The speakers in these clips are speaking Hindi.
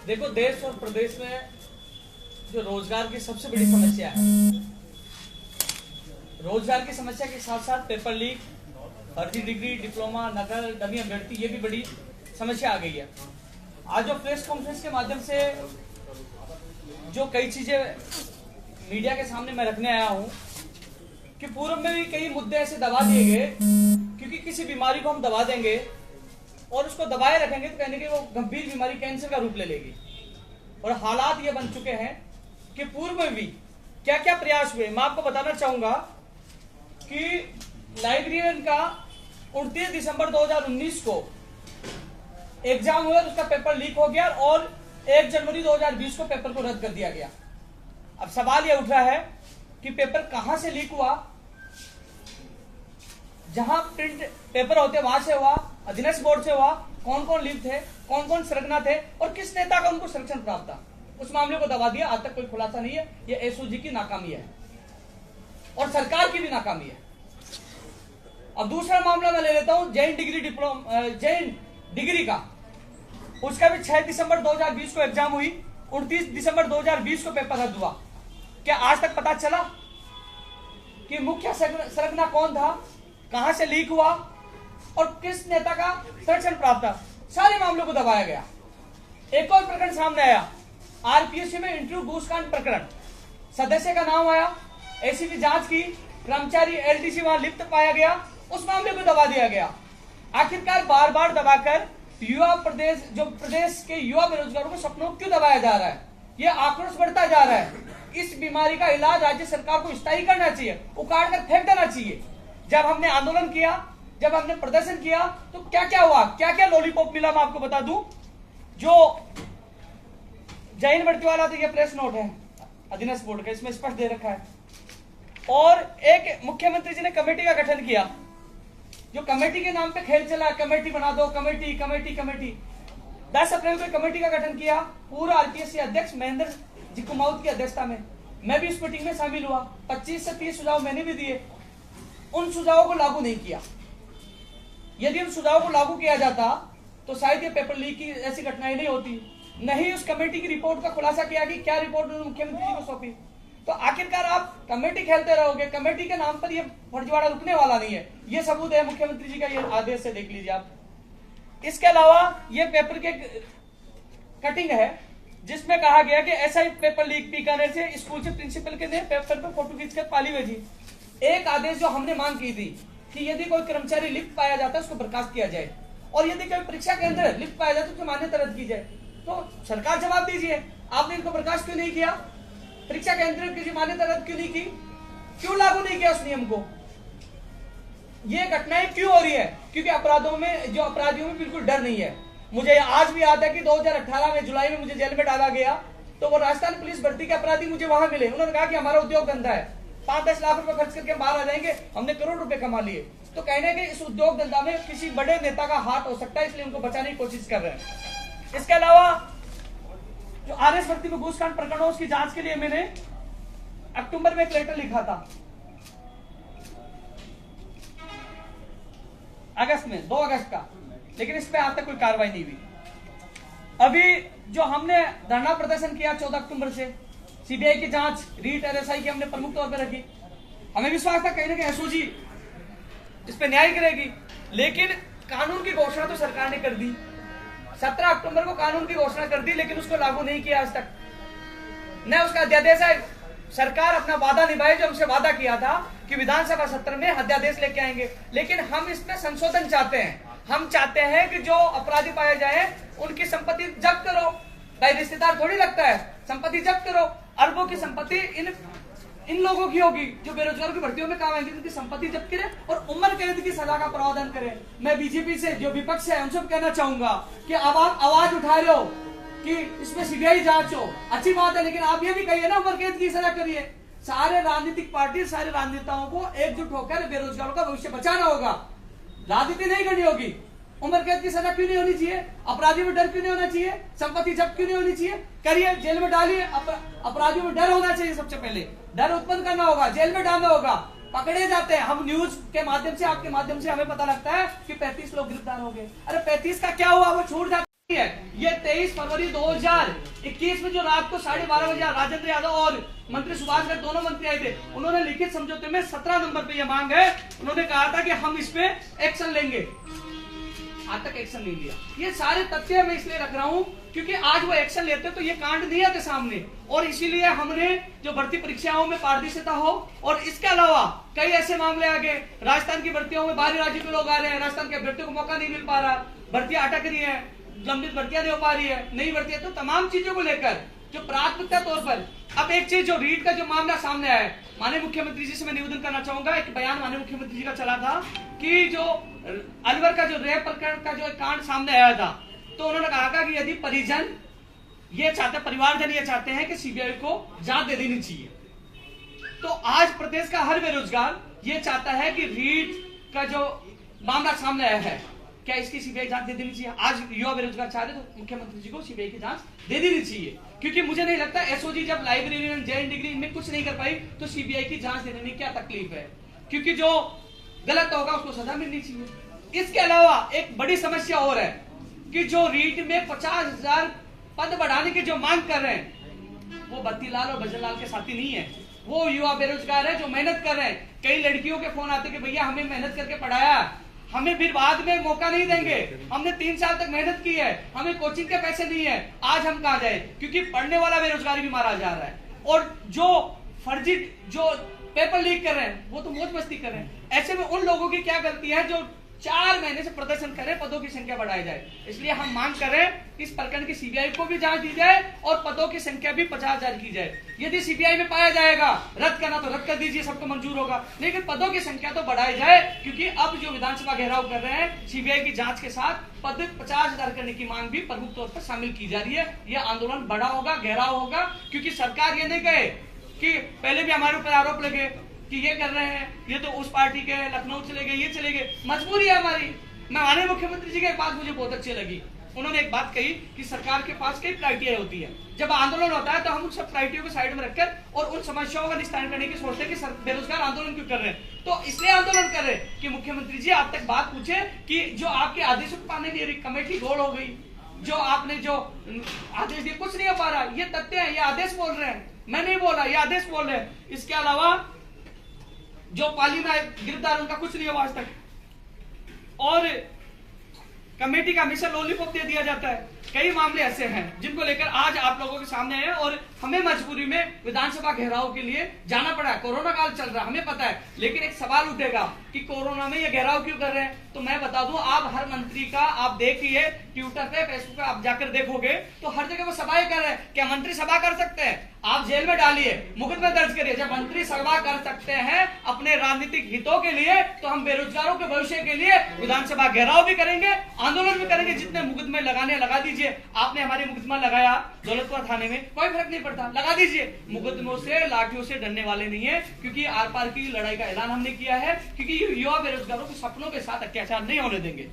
देखो, देश और प्रदेश में जो रोजगार की सबसे बड़ी समस्या है, रोजगार की समस्या के साथ साथ पेपर लीक, फर्जी डिग्री, डिप्लोमा, नकल, डमी अभ्यर्थी, ये भी बड़ी समस्या आ गई है। आज जो प्रेस कॉन्फ्रेंस के माध्यम से जो कई चीजें मीडिया के सामने मैं रखने आया हूं कि पूर्व में भी कई मुद्दे ऐसे दबा दिए गए, क्योंकि किसी बीमारी को हम दबा देंगे और उसको दबाए रखेंगे तो कहने की वो गंभीर बीमारी कैंसर का रूप ले लेगी। और हालात ये बन चुके हैं कि पूर्व में भी क्या क्या प्रयास हुए। मैं आपको बताना चाहूंगा कि लाइब्रेरियन का 29 दिसंबर 2019 को एग्जाम हुआ तो उसका पेपर लीक हो गया और 1 जनवरी 2020 को पेपर को रद्द कर दिया गया। अब सवाल यह उठ रहा है कि पेपर कहां से लीक हुआ, जहां प्रिंट पेपर होते वहां से हुआ, अधीनस्थ बोर्ड से हुआ, कौन कौन लीक थे, कौन कौन संरक्षण थे और किस नेता का उनको संरक्षण प्राप्त था। उस मामले को दबा दिया। आज तक कोई खुलासा नहीं है। यह एसओजी की नाकामी है और सरकार की भी नाकामी है। अब दूसरा मामला मैं ले लेता हूं जैन डिग्री का। उसका भी 6 दिसंबर 2020 को एग्जाम हुई, 29 दिसंबर 2020 को पेपर रद्द हुआ। क्या आज तक पता चला कि मुख्य संरचना कौन था, कहां से लीक हुआ और किस नेता का संरक्षण प्राप्त था? सारे मामलों को दबाया गया। एक और प्रकरण सामने आया, आरपीएससी में इंटरव्यू घूसकांड प्रकरण। सदस्य का नाम आया, एसीबी जांच की, कर्मचारी एलडीसी वहां लिप्त पाया गया, उस मामले को दबा दिया गया। आखिरकार बार बार दबाकर प्रदेश के युवा बेरोजगारों के सपनों को क्यों दबाया जा रहा है? यह आक्रोश बढ़ता जा रहा है। इस बीमारी का इलाज राज्य सरकार को स्थायी करना चाहिए, उखाड़ कर फेंक देना चाहिए। जब हमने आंदोलन किया, जब हमने प्रदर्शन किया तो क्या क्या हुआ, क्या क्या लॉलीपॉप मिला, मैं आपको बता दूं। जो जैन भर्ती वाला, तो ये प्रेस नोट है अधीनस्थ बोर्ड का, इसमें स्पष्ट दे रखा है। और एक मुख्यमंत्री जी ने कमेटी का गठन किया, जो कमेटी के नाम पे खेल चला, कमेटी बना दो, कमेटी कमेटी कमेटी। 10 अप्रैल को कमेटी का गठन किया, पूर्व आरपीएससी अध्यक्ष महेंद्र जी कुमाऊत की अध्यक्षता में। मैं भी इस मीटिंग में शामिल हुआ। 25 से 30 सुझाव मैंने भी दिए। उन सुझावों को लागू नहीं किया। यदि उन सुझावों को लागू किया जाता तो शायद ये पेपर लीक की ऐसी घटनाएं नहीं होती। नहीं उस कमेटी की रिपोर्ट का खुलासा किया कि क्या रिपोर्ट उन्होंने मुख्यमंत्री जी को सौंपी। तो आखिरकार आप कमेटी खेलते रहोगे, कमेटी के नाम पर ये फर्जीवाड़ा रुकने वाला नहीं है। ये सबूत है मुख्यमंत्री जी का, ये आदेश से देख लीजिए आप। इसके अलावा ये पेपर के कटिंग है जिसमें कहा गया कि ऐसा ही पेपर लीक बीकानेर से स्कूल से प्रिंसिपल के ने पेपर पर फोटो खींचकर पाली भेजी। एक आदेश जो हमने मांग की थी कि यदि कोई कर्मचारी लिप्त पाया जाता है उसको बर्खास्त किया जाए, और यदि कोई परीक्षा केंद्र लिप्त पाया जाता है तो मान्यता रद्द की जाए। तो सरकार जवाब दीजिए, आपने इनको बर्खास्त क्यों नहीं किया? परीक्षा केंद्र की मान्यता रद्द क्यों नहीं की? क्यों लागू नहीं किया उस नियम को? ये घटनाएं क्यों हो रही है? क्योंकि अपराधियों में बिल्कुल डर नहीं है। मुझे आज भी याद है कि 2018 में जुलाई में मुझे जेल में डाला गया, तो वो राजस्थान पुलिस भर्ती के अपराधी मुझे वहां मिले। उन्होंने कहा कि हमारा उद्योग धंधा है, 5-10 लाख रुपए खर्च करके बाहर आ जाएंगे, हमने करोड़ रुपए कमा लिए। तो कहने के इस उद्योग धंधा में किसी बड़े नेता का हाथ हो सकता है, इसलिए उनको बचाने की कोशिश कर रहे हैं। इसके अलावा जो आरएस भर्ती में घूसकांड प्रकरण हो, उसकी जांच के लिए मैंने अक्टूबर में एक लेटर लिखा था, अगस्त में, 2 अगस्त का, लेकिन इस पे आज तक कोई कार्रवाई नहीं हुई। अभी जो हमने धरना प्रदर्शन किया 14 अक्टूबर से, सीबीआई की जांच, रीट आरएसआई की हमने प्रमुख तौर पर रखी। हमें विश्वास था कहीं ना कहीं एसओजी इस पे न्याय करेगी, लेकिन कानून की घोषणा तो सरकार ने कर दी। 17 अक्टूबर को कानून की घोषणा कर दी, लेकिन उसको लागू नहीं किया आज तक। न उसका अध्यादेश है। सरकार अपना वादा निभाए, जो हमसे वादा किया था कि विधानसभा सत्र में अध्यादेश लेके आएंगे, लेकिन हम इसमें संशोधन चाहते हैं। हम चाहते हैं कि जो अपराधी पाए जाए उनकी संपत्ति जब्त करो। भाई रिश्तेदार थोड़ी लगता है, संपत्ति जब्त करो। अरबों की संपत्ति इन लोगों की होगी जो बेरोजगारों की भर्तियों में काम आएंगे, उनकी संपत्ति जब्त करें और उम्र कैद की सजा का प्रावधान करें। मैं बीजेपी से, जो विपक्ष है, उनसे कहना चाहूंगा कि आवाज उठा रहे हो कि इसमें सीबीआई जांच हो, अच्छी बात है, लेकिन आप ये भी कहिए ना उम्र कैद की सजा करिए। सारे राजनीतिक पार्टी, सारे राजनेताओं को एकजुट होकर बेरोजगारों का भविष्य बचाना होगा, राजनीति नहीं करनी होगी। उम्र कैद की सजा क्यों नहीं होनी चाहिए? अपराधियों में डर क्यों नहीं होना चाहिए? संपत्ति जब्त क्यों नहीं होनी चाहिए? करिए, जेल में डालिए। अपराधियों में डर होना चाहिए। सबसे पहले डर उत्पन्न करना होगा, जेल में डालना होगा। पकड़े जाते हैं, हम न्यूज के माध्यम से, आपके माध्यम से हमें पता लगता है कि 35 लोग गिरफ्तार हो गए। अरे 35 का क्या हुआ? वो छूट जाता है। ये 23 फरवरी 2021 में जो रात को 12:30 बजे राजेंद्र यादव और मंत्री सुभाष गर्ग दोनों मंत्री आए थे, उन्होंने लिखित समझौते में 17 नंबर पे ये मांग है, उन्होंने कहा था कि हम इस पे एक्शन लेंगे। आज तक एक्शन नहीं लिया। ये सारे तथ्य मैं इसलिए रख रहा हूं क्योंकि आज वो एक्शन लेते तो ये कांड नहीं आते सामने, और इसीलिए हमने जो भर्ती परीक्षाओं में पारदर्शिता हो, और इसके अलावा कई ऐसे मामले आ गए, राजस्थान की भर्तियों में बाहरी राज्यों के लोग आ रहे हैं, राजस्थान के अभ्यर्थियों को मौका नहीं मिल पा रहा, भर्तियां अटक रही है, लंबित भर्तियां नहीं हो पा रही है, नई भर्तियां, तो तमाम चीजों को लेकर जो प्राथमिकता तौर पर अब एक चीज जो रीट का जो मामला सामने आया है, माननीय मुख्यमंत्री जी से मैं निवेदन करना चाहूंगा, एक बयान माननीय मुख्यमंत्री जी का चला था कि जो अलवर का जो रेप प्रकरण का जो कांड सामने आया था, तो उन्होंने कहा कि यदि परिजन ये चाहते, परिवारजन ये चाहते हैं कि सीबीआई को जांच दे देनी चाहिए, तो आज प्रदेश का हर बेरोजगार ये चाहता है कि रीट का जो मामला सामने आया है, क्या इसकी सीबीआई जांच दे देनी चाहिए। आज युवा बेरोजगार चाह रहे तो मुख्यमंत्री जी को सीबीआई की जांच दे देनी चाहिए, क्योंकि मुझे नहीं लगता एसओजी जब लाइब्रेरी जेएन डिग्री में कुछ नहीं कर पाई तो सीबीआई की जांच देने में क्या तकलीफ है, क्योंकि जो गलत होगा उसको सजा मिलनी चाहिए। इसके अलावा एक बड़ी समस्या और है कि जो रीट में 50,000 पद बढ़ाने की जो मांग कर रहे हैं, वो बत्तीलाल और भजनलाल के साथी नहीं है, वो युवा बेरोजगार है जो मेहनत कर रहे हैं। कई लड़कियों के फोन आते कि भैया हमें मेहनत करके पढ़ाया, हमें फिर बाद में मौका नहीं देंगे, हमने 3 साल तक मेहनत की है, हमें कोचिंग के पैसे नहीं है, आज हम कहां जाए, क्योंकि पढ़ने वाला बेरोजगारी भी मारा जा रहा है। और जो फर्जी जो पेपर लीक कर रहे हैं वो तो मौज मस्ती कर रहे हैं। ऐसे में उन लोगों की क्या गलती है जो 4 महीने से प्रदर्शन करें, पदों की संख्या बढ़ाई जाए। इसलिए हम मांग करें इस प्रकरण की सीबीआई को भी जांच दी जाए और पदों की संख्या भी 50,000 की जाए। यदि सीबीआई में पाया जाएगा रद्द करना तो रद्द कर दीजिए, सबको मंजूर होगा, लेकिन पदों की संख्या तो बढ़ाई जाए, क्योंकि अब जो विधानसभा घेराव कर रहे हैं सीबीआई की जांच के साथ पद 50,000 करने की मांग भी प्रमुख तौर पर शामिल की जा रही है। यह आंदोलन बड़ा होगा, घेराव होगा, क्योंकि सरकार ये नहीं कहे कि पहले भी हमारे ऊपर आरोप लगे कि ये कर रहे हैं, ये तो उस पार्टी के लखनऊ चले गए, ये चले गए, मजबूरी है हमारी। मैं माननीय मुख्यमंत्री जी की एक बात मुझे बहुत अच्छी लगी, उन्होंने एक बात कही कि सरकार के पास कई प्रायोरिटियां होती है, जब आंदोलन होता है तो हम उन सब प्रायोरिटियों को साइड में रखकर और उन समस्याओं का निस्तारण करने की सोचते हैं कि बेरोजगार आंदोलन क्यों कर रहे हैं, तो इसलिए आंदोलन कर रहे हैं कि मुख्यमंत्री जी आप तक बात पूछे कि जो आपके आदेशों को पाने की कमेटी गोल हो गई, जो आपने जो आदेश दिए कुछ नहीं हो पा रहा, ये तथ्य है, ये आदेश बोल रहे हैं, मैं नहीं बोला, ये आदेश बोल रहे हैं। इसके अलावा जो पाली में गिरफ्तार उनका कुछ नहीं हुआ आज तक, और कमेटी का हमेशा लॉलीपॉप दे दिया जाता है। कई मामले ऐसे हैं जिनको लेकर आज आप लोगों के सामने आए और हमें मजबूरी में विधानसभा घेराव के लिए जाना पड़ा है। कोरोना काल चल रहा है, हमें पता है, लेकिन एक सवाल उठेगा कि कोरोना में ये घेराव क्यों कर रहे हैं। तो मैं बता दूं, आप हर मंत्री का आप देखिए ट्विटर पे, फेसबुक पे आप जाकर देखोगे तो हर जगह वो सभाएं कर रहे हैं। क्या मंत्री सभा कर सकते हैं? आप जेल में डालिए, मुकदमा दर्ज करिए। जब मंत्री सभा कर सकते हैं अपने राजनीतिक हितों के लिए, तो हम बेरोजगारों के भविष्य के लिए विधानसभा घेराव भी करेंगे, आंदोलन भी करेंगे। जितने मुकदमे लगाने लगा दीजिए। आपने हमारे मुकदमा लगाया दौलतपुर थाने में, कोई फर्क नहीं पड़ता, लगा दीजिए। मुकदमों से, लाठियों से डरने वाले नहीं है, क्योंकि आर पार की लड़ाई का ऐलान हमने किया है, क्योंकि युवा बेरोजगारों के सपनों के साथ अत्याचार नहीं होने देंगे।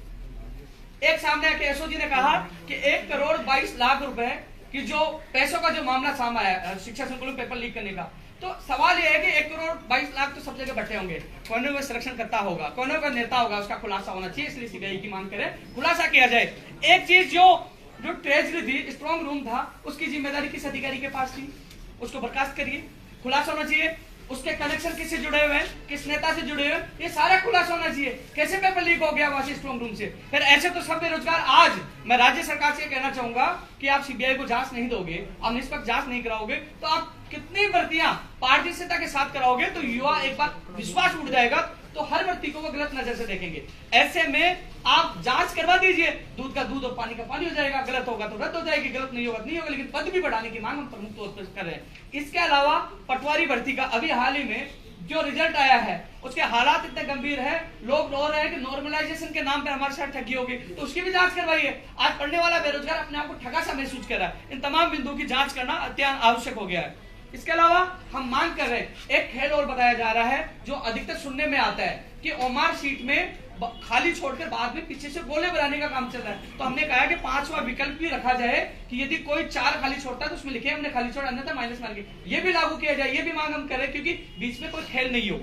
एक सामने आके एसओजी ने कहा कि 1,22,00,000 रुपए कि जो पैसों का जो मामला सामने आया शिक्षा संकुल पेपर लीक करने का, तो सवाल यह है कि 1,22,00,000 तो सब जगह बटे होंगे, कौन को संरक्षण करता होगा, कौन का नेता होगा, उसका खुलासा होना चाहिए। इसलिए सीबीआई की मांग करें, खुलासा किया जाए। एक चीज जो ट्रेजरी थी, स्ट्रॉन्ग रूम था, उसकी जिम्मेदारी किस अधिकारी के पास थी, उसको बर्खास्त करिए, खुलासा होना चाहिए। उसके कनेक्शन किससे जुड़े हुए हैं, किस नेता से जुड़े हुए हैं, ये सारा खुलासा होना चाहिए। कैसे पेपर लीक हो गया वहां से स्ट्रॉन्ग रूम से? फिर ऐसे तो सब बेरोजगार। आज मैं राज्य सरकार से कहना चाहूंगा कि आप सीबीआई को जांच नहीं दोगे, आप निष्पक्ष जांच नहीं कराओगे, तो आप कितनी भर्तियां पारदर्शिता के साथ कराओगे, तो युवा एक बार विश्वास उठ जाएगा, तो हर भर्ती को वो गलत नजर से देखेंगे। ऐसे में आप जांच करवा दीजिए, दूध का दूध और पानी का पानी हो जाएगा। गलत होगा तो रद्द हो जाएगी, गलत नहीं होगा नहीं होगा, लेकिन पद भी बढ़ाने की मांग हम प्रमुख तौर पर कर रहे हैं। इसके अलावा पटवारी भर्ती का अभी हाल ही में जो रिजल्ट आया है, उसके हालात इतने गंभीर है, लोग रो रहे हैं कि नॉर्मलाइजेशन के नाम पर हमारे साथ ठगी होगी, तो उसकी भी जांच करवाइए। आज पढ़ने वाला बेरोजगार अपने आप को ठगा सा महसूस कर रहा है। इन तमाम बिंदुओं की जांच करना अत्यंत आवश्यक हो गया है। इसके अलावा हम मांग कर रहे हैं, एक खेल और बताया जा रहा है जो अधिकतर सुनने में आता है कि ओमार सीट में खाली छोड़कर बाद में पीछे से गोले बनाने का काम चल रहा है। तो हमने कहा कि 5वां विकल्प भी रखा जाए कि यदि कोई 4 खाली छोड़ता है तो उसमें लिखे हमने खाली छोड़ा, अन्यथा माइनस मार के ये भी लागू किया जाए। ये भी मांग हम करें, क्योंकि बीच में कोई खेल नहीं हो।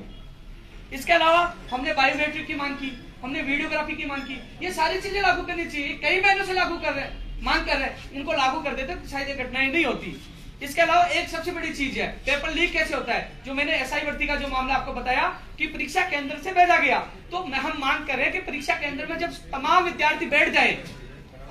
इसके अलावा हमने बायोमेट्रिक की मांग की, हमने वीडियोग्राफी की मांग की। ये सारी चीजें लागू करनी चाहिए, कई महीनों से लागू कर रहे हैं। मांग कर रहे हैं, इनको लागू कर देते तो शायद ये घटनाएं नहीं होती। इसके अलावा एक सबसे बड़ी चीज है, पेपर लीक कैसे होता है। जो मैंने एसआई भर्ती का जो मामला आपको बताया कि परीक्षा केंद्र से भेजा गया, तो हम मांग कर रहे हैं कि परीक्षा केंद्र में जब तमाम विद्यार्थी बैठ जाए,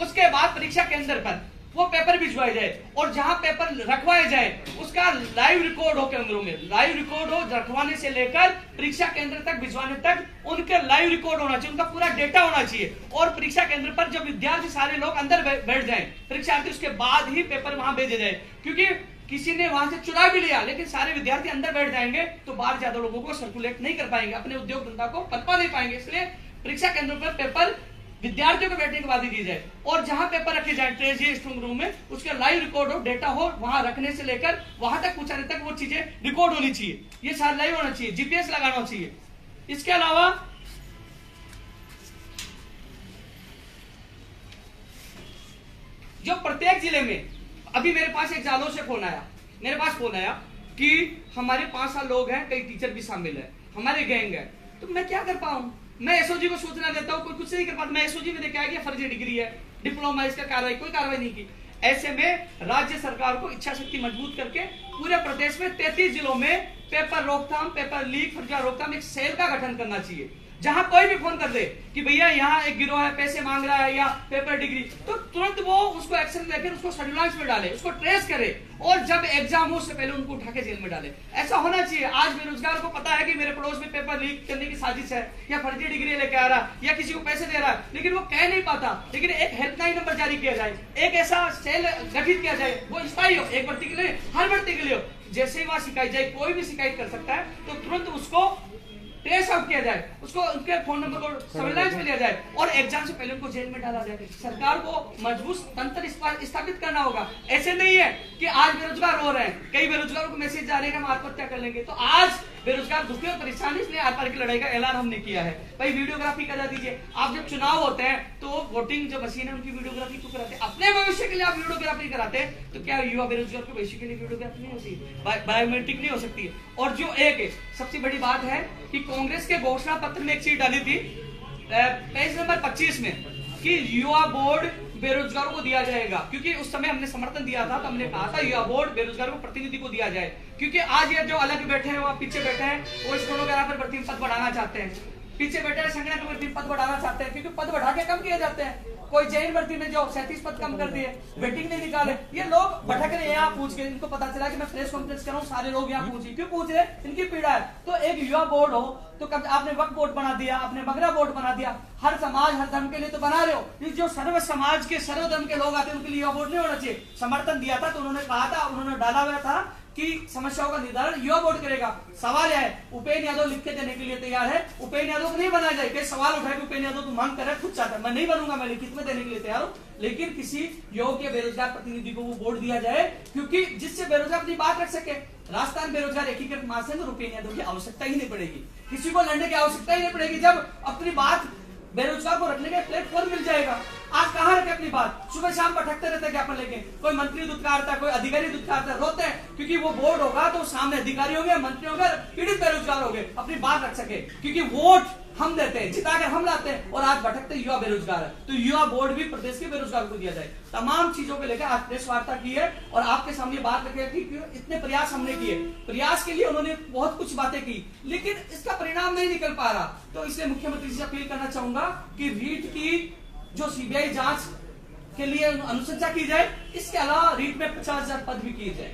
उसके बाद परीक्षा केंद्र पर वो पेपर भिजवाए जाए और जहां पेपर रखवाए जाए उसका लाइव रिकॉर्ड हो, केंद्रों में लाइव रिकॉर्ड हो, रखवाने से लेकर परीक्षा केंद्र तक भिजवाने तक उनके लाइव रिकॉर्ड होना चाहिए, उनका पूरा डेटा होना चाहिए। और परीक्षा केंद्र पर जब विद्यार्थी सारे लोग अंदर बैठ जाएं, परीक्षार्थी, उसके बाद ही पेपर वहां भेजे जाए। क्योंकि किसी ने वहां से चुरा भी लिया लेकिन सारे विद्यार्थी अंदर बैठ जाएंगे तो बाहर ज्यादा लोगों को सर्कुलेट नहीं कर पाएंगे, अपने उद्योग धंधा को पनपा नहीं पाएंगे। इसलिए परीक्षा केंद्र पर पेपर विद्यार्थियों को बैठने के बाद ही दी जाए और जहां पेपर रखे जाए ट्रेजरी स्ट्रॉन्ग रूम में, उसका लाइव रिकॉर्ड हो, डेटा हो, वहां रखने से लेकर वहां तक पहुंचाने तक वो चीजें रिकॉर्ड होनी चाहिए। ये सारा लाइव होना चाहिए, जीपीएस लगाना चाहिए। इसके अलावा जो प्रत्येक जिले में, अभी मेरे पास एक जालोर से फोन आया, मेरे पास फोन आया कि हमारे 5 साल लोग हैं, कई टीचर भी शामिल है, हमारे गैंग है, तो मैं क्या कर पाऊं। मैं एसओजी को सूचना देता हूं, कोई कुछ नहीं कर पाता। मैं एसओजी में देखा कि फर्जी डिग्री है, डिप्लोमा, इसका कोई कार्रवाई नहीं की। ऐसे में राज्य सरकार को इच्छा शक्ति मजबूत करके पूरे प्रदेश में 33 जिलों में पेपर रोकथाम, पेपर लीक, फर्जी रोकथाम एक सेल का गठन करना चाहिए। जहां कोई भी फोन कर दे कि भैया यहाँ एक गिरोह है, पैसे मांग रहा है या पेपर डिग्री, तो तुरंत वो उसको एक्शन लेकर उसको सर्विलांस में डाले, उसको ट्रेस करे और जब एग्जाम हो उससे पहले उनको उठा के जेल में डाले। ऐसा होना चाहिए। आज बेरोजगार को पता है कि मेरे पड़ोस में पेपर लीक करने की साजिश है या फर्जी डिग्री लेके आ रहा या किसी को पैसे दे रहा है, लेकिन वो कह नहीं पाता। लेकिन एक हेल्पलाइन नंबर जारी किया जाए, एक ऐसा सेल गठित किया जाए, वो स्थायी हो, एक भर्ती के लिए, हर भर्ती के लिए हो। जैसे ही वहां शिकायत जाए, कोई भी शिकायत कर सकता है, तो तुरंत उसको ट्रेस आउट किया जाए, उसको उनके फोन नंबर को सर्विलांस में लिया जाए और एग्जाम से पहले उनको जेल में डाला जाए। सरकार को मजबूत तंत्र स्थापित करना होगा। ऐसे नहीं है कि आज बेरोजगार हो रहे हैं, कई बेरोजगारों को मैसेज जा रहे हैं हम आत्महत्या कर लेंगे, तो आज बेरोजगार दुखी और परेशान, इसलिए आर पार की लड़ाई का ऐलान हमने किया है। भाई वीडियोग्राफी करा दीजिए। आप जब चुनाव होते हैं तो वोटिंग जो मशीन है उनकी वीडियोग्राफी क्यों कराते हैं? अपने भविष्य के लिए आप वीडियोग्राफी कराते हैं, तो क्या युवा बेरोजगार के भविष्य के लिए वीडियोग्राफी नहीं होती, बायोमेट्रिक नहीं हो सकती है? और जो एक सबसे बड़ी बात है कि कांग्रेस के घोषणा पत्र में एक चीज डाली थी पेज नंबर 25 में कि युवा बोर्ड बेरोजगारों को दिया जाएगा, क्योंकि उस समय हमने समर्थन दिया था, तो हमने कहा था युवा बोर्ड बेरोजगारों को प्रतिनिधि को दिया जाए। क्योंकि आज ये जो अलग बैठे हैं, वो पीछे बैठे हैं, वो इस दोनों के भर्ती में पद बढ़ाना चाहते हैं, पीछे बैठे हैं संगठन भर्ती में पद बढ़ाना चाहते हैं, क्योंकि पद बढ़ा के कम किए जाते हैं। कोई जैन भर्ती में जो 37 पद कम कर दिए, वेटिंग नहीं निकाले, ये लोग भटक रहे हैं। यहाँ पूछ के इनको पता चला कि मैं प्रेस कॉन्फ्रेंस कर रहा हूँ, सारे लोग यहाँ पूछे, क्यों पूछ रहे? इनकी पीड़ा है। तो एक युवा बोर्ड हो, तो कब आपने वक्फ बोर्ड बना दिया, आपने मगरा बोर्ड बना दिया, हर समाज हर धर्म के लिए तो बना रहे हो। जो सर्व समाज के सर्व धर्म के लोग आते हैं उनके लिए युवा बोर्ड नहीं होना चाहिए। समर्थन दिया था तो उन्होंने कहा था, उन्होंने डाला हुआ था कि समस्याओं का निर्धारण युवा बोर्ड करेगा। सवाल है, उपेंद्र यादव लिख के देने के लिए तैयार है, उपेंद्र यादव को नहीं बनाया जाए। कई सवाल उठाए कि उपेंद्र यादव तो मांग कर रहा है, खुद चाहता है, मैं नहीं बनूंगा, मैं लिखित में देने के लिए तैयार हूं, लेकिन किसी योग्य बेरोजगार प्रतिनिधि को वो बोर्ड दिया जाए, क्योंकि जिससे बेरोजगार अपनी बात रख सके। राजस्थान बेरोजगार एकीकृत महासंघ और उपेंद्र यादव की आवश्यकता ही नहीं पड़ेगी, किसी को लड़ने की आवश्यकता ही नहीं पड़ेगी, जब अपनी बात बेरोजगार को रखने का प्लेटफॉर्म मिल जाएगा। आज कहाँ रखे अपनी बात? सुबह शाम भटकते रहते ज्ञापन लेके, कोई मंत्री दुत्कारता है, कोई अधिकारी दुत्कारता है, रोते हैं, क्योंकि वो बोर्ड होगा तो सामने अधिकारी होंगे, मंत्री होंगे, पीड़ित बेरोजगार होंगे, अपनी बात रख सके। क्योंकि वोट हम देते हैं, जिताकर हम लाते हैं, और आज भटकते युवा बेरोजगार है, तो युवा बोर्ड भी प्रदेश के बेरोजगार को दिया जाए। तमाम चीजों को लेकर आज प्रेस वार्ता की है और आपके सामने बात रखी है कि इतने प्रयास हमने किए, प्रयास के लिए उन्होंने बहुत कुछ बातें की, लेकिन इसका परिणाम नहीं निकल पा रहा। तो इसलिए मुख्यमंत्री से अपील करना चाहूंगा कि रीट की जो सीबीआई जांच के लिए अनुशंसा की जाए, इसके अलावा रीट में 50,000 पद भी किए जाए।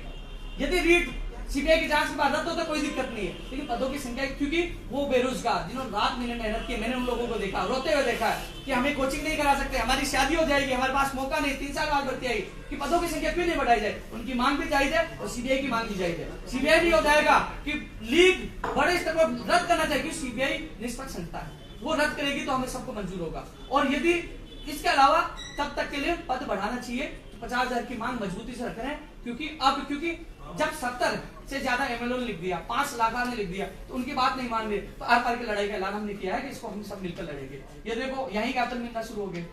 यदि रीट सीबीआई की जांच के बाद रद्द हो तो कोई दिक्कत नहीं है, लेकिन पदों की संख्या, क्योंकि वो बेरोजगार जिन्होंने रात दिन मेहनत की, मैंने उन लोगों को देखा, रोते हुए देखा है कि हमें कोचिंग नहीं करा सकते, हमारी शादी हो जाएगी, हमारे पास मौका नहीं, 3 साल बाद भर्ती आई, कि पदों की संख्या क्यों नहीं बढ़ाई जाए? उनकी मांग भी जायज है और सीबीआई की मांग भी जायज है। सीबीआई भी हो जाएगा कि लीग बड़े स्तर पर रद्द करना चाहिए, क्योंकि सीबीआई निष्पक्ष संस्था है, वो रद्द करेगी तो हमें सबको मंजूर होगा। और यदि इसके अलावा तब तक के लिए पद बढ़ाना चाहिए, 50,000 की मांग मजबूती से रख रहे हैं, क्योंकि जब 70 से ज्यादा एमएलओ ने लिख दिया, 5 लाख ने लिख दिया, तो उनकी बात नहीं मान रहे, तो आर पार की लड़ाई का ऐलान हमने किया है कि इसको हम सब मिलकर लड़ेंगे। ये देखो यहीं का आतंक मिलना शुरू हो गए,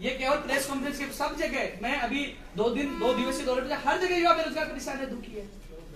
ये केवल प्रेस कॉन्फ्रेंस के सब जगह, मैं अभी 2 दिवसीय दौरे पर, हर जगह युवा बेरोजगार परेशान है, दुखी है,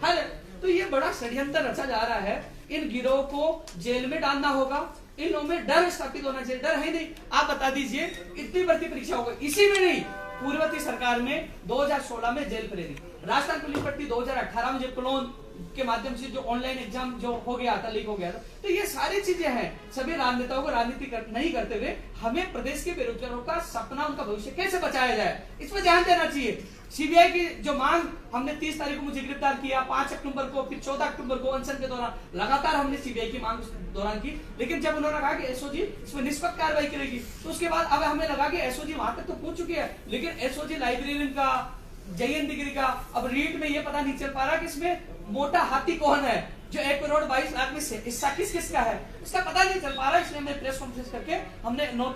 हर। तो ये बड़ा षड्यंत्र रचा जा रहा है, इन गिरोह को जेल में डालना होगा, इन लोगों में डर स्थापित होना चाहिए। डर है नहीं, आप बता दीजिए इतनी भर्ती परीक्षा होगी, इसी में नहीं पूर्ववर्ती सरकार में 2016 में जेल प्रेरी, राजस्थान पुलिस पट्टी 2018 में जब क्लोन के माध्यम से जो ऑनलाइन एग्जाम जो हो गया था, लीक हो गया था। तो ये सारी चीजें हैं। सभी राजनेताओं को राजनीति नहीं करते हुए हमें प्रदेश के बेरोजगारों का सपना, उनका भविष्य कैसे बचाया जाए, इस पर ध्यान देना चाहिए। सीबीआई की जो मांग, हमने 30 तारीख को मुझे गिरफ्तार किया, 5 अक्टूबर को, फिर 14 अक्टूबर को अनशन के दौरान लगातार हमने सीबीआई की मांग दौरान की। लेकिन जब उन्होंने कहा कि एसओजी इसमें निष्पक्ष कार्रवाई करेगी, तो उसके बाद अब हमें लगा कि एसओजी वहां तक तो पहुंच चुकी है, लेकिन एसओजी लाइब्रेरियन का, जयन डिग्री का, अब रीट में ये पता नहीं चल पा रहा कि इसमें मोटा हाथी कौन है, जो 1 करोड़ 22 लाख में से हिस्सा किसका है, इसका पता नहीं चल पा रहा। इसलिए हमने प्रेस कॉन्फ्रेंस करके हमने 9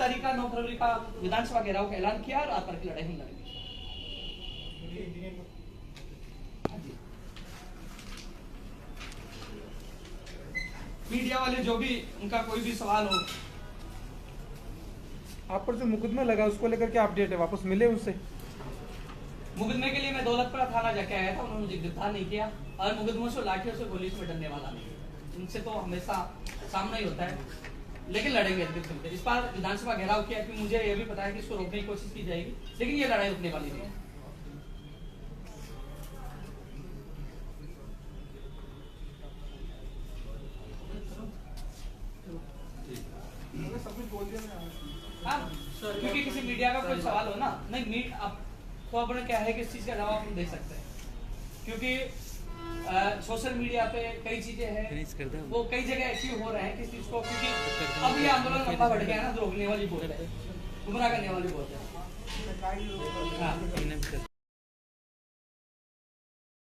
फरवरी का विधानसभा घेराव का ऐलान किया और आर पार की लड़ाई हम लड़ेंगे। मीडिया वाले जो भी, उनका कोई भी सवाल हो। आप पर जो मुकदमा लगा उसको लेकर क्या अपडेट है, वापस मिले उससे? मुकदमे के लिए मैं दौलतपुरा थाना जाके आया था, उन्होंने मुझे गिरफ्तार नहीं किया, और मुकदमों से, लाठियों से, गोली से डरने वाला नहीं, उनसे तो हमेशा सामना ही होता है। लेकिन लड़ेंगे बिल्कुल। इस बार विधानसभा घेराव किया कि मुझे ये भी पता है कि इसको रोकने की कोशिश की जाएगी, लेकिन ये लड़ाई रुकने वाली नहीं है। हाँ, क्योंकि किसी मीडिया का कोई सवाल हो ना, नहीं अब तो अपने क्या है कि इस चीज का जवाब हम दे सकते हैं, क्योंकि सोशल मीडिया पे कई चीजें हैं, वो कई जगह ऐसी हो रहे हैं किस चीज को, क्योंकि अब ये आंदोलन लंबा बढ़ गया है ना, रोकने वाली बोल है, गुमराह करने वाली बोल है।